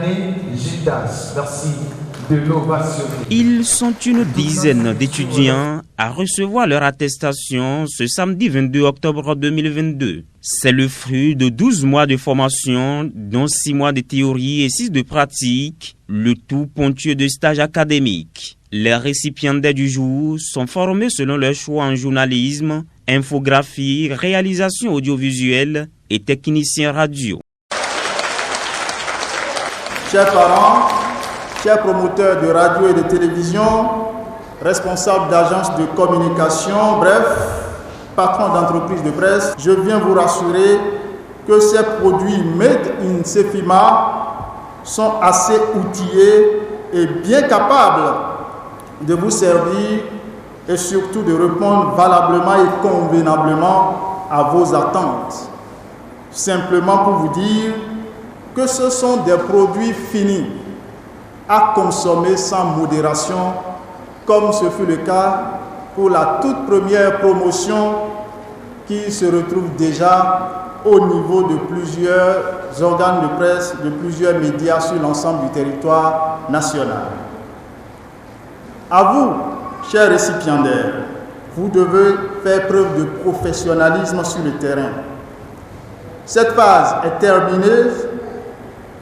année JITAS. Merci de l'ovation. Ils sont une dizaine d'étudiants à recevoir leur attestation ce samedi 22 octobre 2022. C'est le fruit de 12 mois de formation, dont 6 mois de théorie et 6 de pratique, le tout ponctué de stages académiques. Les récipiendaires du jour sont formés selon leur choix en journalisme, infographie, réalisation audiovisuelle et technicien radio. Chers parents, chers promoteurs de radio et de télévision, responsables d'agences de communication, bref, patrons d'entreprises de presse, je viens vous rassurer que ces produits Made in Sefima sont assez outillés et bien capables de vous servir et surtout de répondre valablement et convenablement à vos attentes. Simplement pour vous dire que ce sont des produits finis à consommer sans modération, comme ce fut le cas pour la toute première promotion qui se retrouve déjà au niveau de plusieurs organes de presse, de plusieurs médias sur l'ensemble du territoire national. À vous, chers récipiendaires, vous devez faire preuve de professionnalisme sur le terrain. Cette phase est terminée,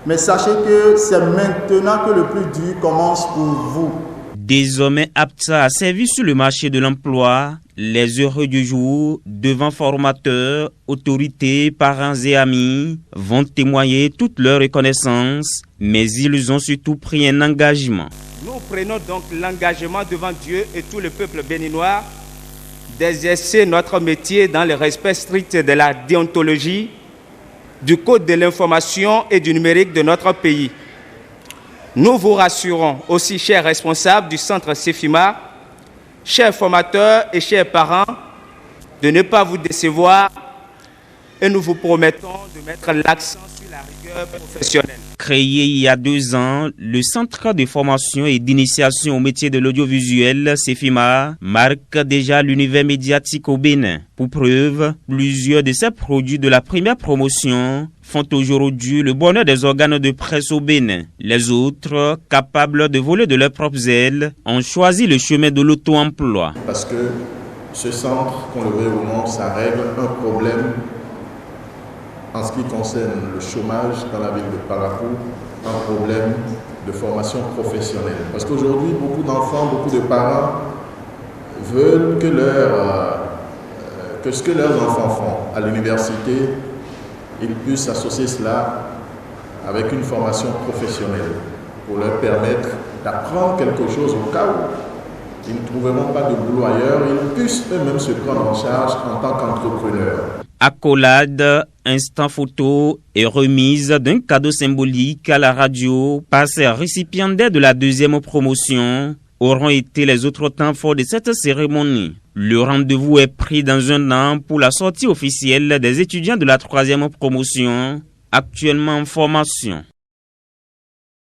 mais sachez que c'est maintenant que le plus dur commence pour vous. Désormais aptes à servir sur le marché de l'emploi, les heureux du jour, devant formateurs, autorités, parents et amis, vont témoigner toute leur reconnaissance, mais ils ont surtout pris un engagement. Nous prenons donc l'engagement devant Dieu et tout le peuple béninois d'exercer notre métier dans le respect strict de la déontologie, du code de l'information et du numérique de notre pays. Nous vous rassurons aussi, chers responsables du centre Sefima, chers formateurs et chers parents, de ne pas vous décevoir et nous vous promettons de mettre l'accent sur la rigueur professionnelle. Créé il y a 2 ans, le Centre de formation et d'initiation au métier de l'audiovisuel, Sefima, marque déjà l'univers médiatique au Bénin. Pour preuve, plusieurs de ces produits de la première promotion font aujourd'hui le bonheur des organes de presse au Bénin. Les autres, capables de voler de leurs propres ailes, ont choisi le chemin de l'auto-emploi. Parce que ce centre, qu'on le veuille ou non, ça règle un problème en ce qui concerne le chômage dans la ville de Parakou, un problème de formation professionnelle. Parce qu'aujourd'hui, beaucoup d'enfants, beaucoup de parents veulent que ce que leurs enfants font à l'université, ils puissent associer cela avec une formation professionnelle pour leur permettre d'apprendre quelque chose au cas où ils ne trouveront pas de boulot ailleurs, ils puissent eux-mêmes se prendre en charge en tant qu'entrepreneurs. Accolade, instant photo et remise d'un cadeau symbolique à la radio par ces récipiendaires de la 2e promotion auront été les autres temps forts de cette cérémonie. Le rendez-vous est pris dans un an pour la sortie officielle des étudiants de la 3e promotion, actuellement en formation.